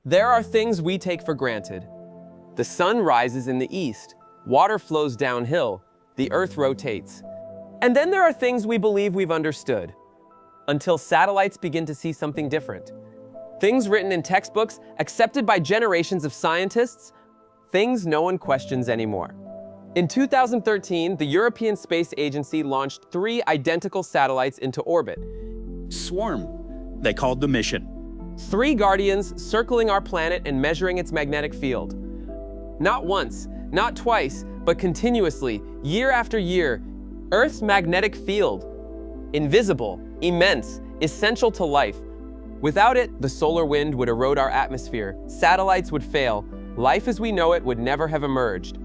There are things we take for granted. The sun rises in the east, water flows downhill, the earth rotates. And then there are things we believe we've understood, until satellites begin to see something different. Things written in textbooks, accepted by generations of scientists, things no one questions anymore. In 2013, the European Space Agency launched 3 identical satellites into orbit. Swarm, they called the mission. 3 guardians circling our planet and measuring its magnetic field. Not once, not twice, but continuously, year after year, Earth's magnetic field, invisible, immense, essential to life. Without it, the solar wind would erode our atmosphere, satellites would fail, life as we know it would never have emerged.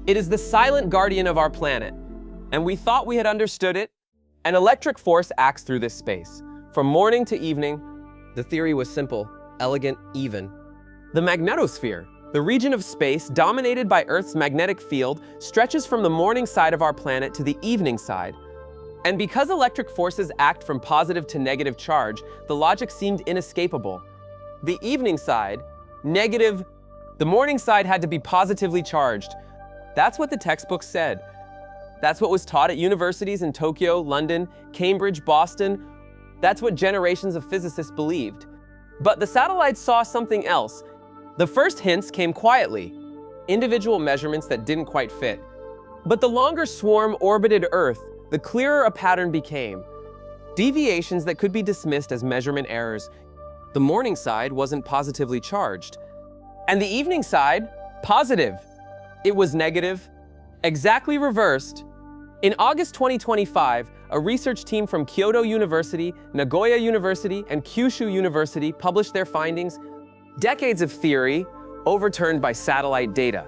It is the silent guardian of our planet, and we thought we had understood it. An electric force acts through this space. From morning to evening, the theory was simple, elegant, even. The magnetosphere, the region of space dominated by Earth's magnetic field, stretches from the morning side of our planet to the evening side. And because electric forces act from positive to negative charge, the logic seemed inescapable. The evening side, negative, the morning side had to be positively charged. That's what the textbook said. That's what was taught at universities in Tokyo, London, Cambridge, Boston. That's what generations of physicists believed. But the satellites saw something else. The first hints came quietly, individual measurements that didn't quite fit. But the longer swarm orbited Earth, the clearer a pattern became. Deviations that could be dismissed as measurement errors. The morning side wasn't positively charged. And the evening side, positive. It was negative, exactly reversed. In August 2025, a research team from Kyoto University, Nagoya University, and Kyushu University published their findings. Decades of theory overturned by satellite data.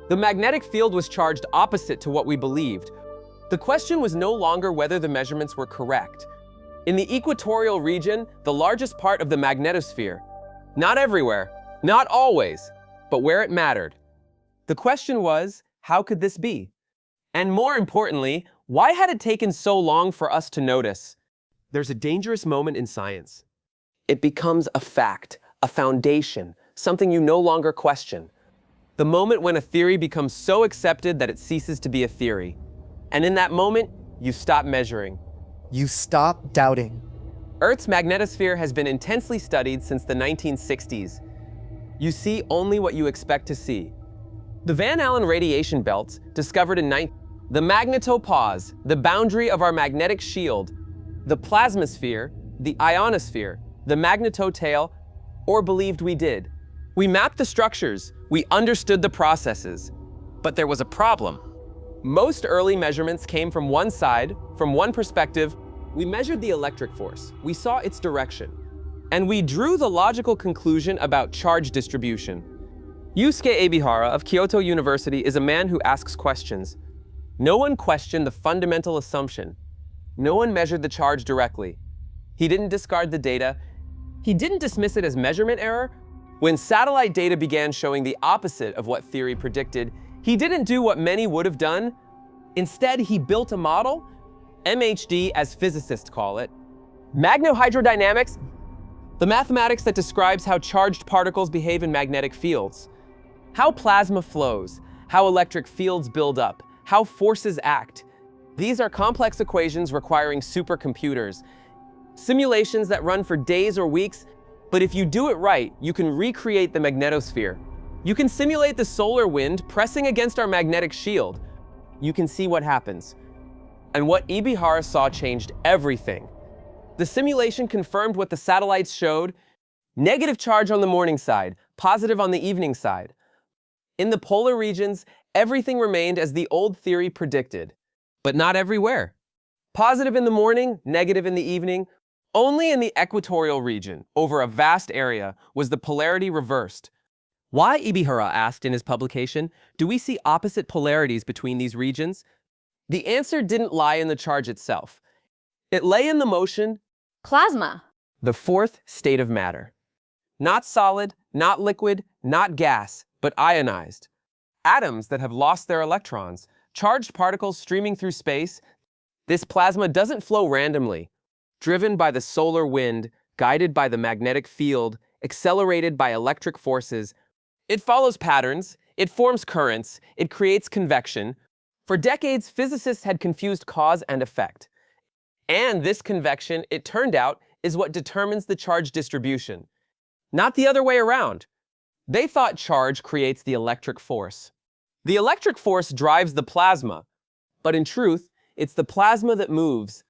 The magnetic field was charged opposite to what we believed. The question was no longer whether the measurements were correct. In the equatorial region, the largest part of the magnetosphere, not everywhere, not always, but where it mattered. The question was, how could this be? And more importantly, why had it taken so long for us to notice? There's a dangerous moment in science. It becomes a fact, a foundation, something you no longer question. The moment when a theory becomes so accepted that it ceases to be a theory. And in that moment, you stop measuring. You stop doubting. Earth's magnetosphere has been intensely studied since the 1960s. You see only what you expect to see. The Van Allen radiation belts, discovered in the magnetopause, the boundary of our magnetic shield, the plasmasphere, the ionosphere, the magnetotail, or believed we did. We mapped the structures, we understood the processes, but there was a problem. Most early measurements came from one side, from one perspective. We measured the electric force, we saw its direction, and we drew the logical conclusion about charge distribution. Yusuke Ebihara of Kyoto University is a man who asks questions. No one questioned the fundamental assumption. No one measured the charge directly. He didn't discard the data. He didn't dismiss it as measurement error. When satellite data began showing the opposite of what theory predicted, he didn't do what many would have done. Instead, he built a model, MHD as physicists call it, magnohydrodynamics, the mathematics that describes how charged particles behave in magnetic fields, how plasma flows, how electric fields build up, how forces act. These are complex equations requiring supercomputers, simulations that run for days or weeks, but if you do it right, you can recreate the magnetosphere. You can simulate the solar wind pressing against our magnetic shield. You can see what happens. And what Ebihara saw changed everything. The simulation confirmed what the satellites showed: negative charge on the morning side, positive on the evening side. In the polar regions, everything remained as the old theory predicted, but not everywhere. Positive in the morning, negative in the evening. Only in the equatorial region, over a vast area, was the polarity reversed. Why, Ebihara asked in his publication, do we see opposite polarities between these regions? The answer didn't lie in the charge itself. It lay in the motion, plasma, the fourth state of matter. Not solid, not liquid, not gas, but ionized. Atoms that have lost their electrons, charged particles streaming through space. This plasma doesn't flow randomly. Driven by the solar wind, guided by the magnetic field, accelerated by electric forces. It follows patterns, it forms currents, it creates convection. For decades, physicists had confused cause and effect. And this convection, it turned out, is what determines the charge distribution. Not the other way around. They thought charge creates the electric force. The electric force drives the plasma, but in truth, it's the plasma that moves,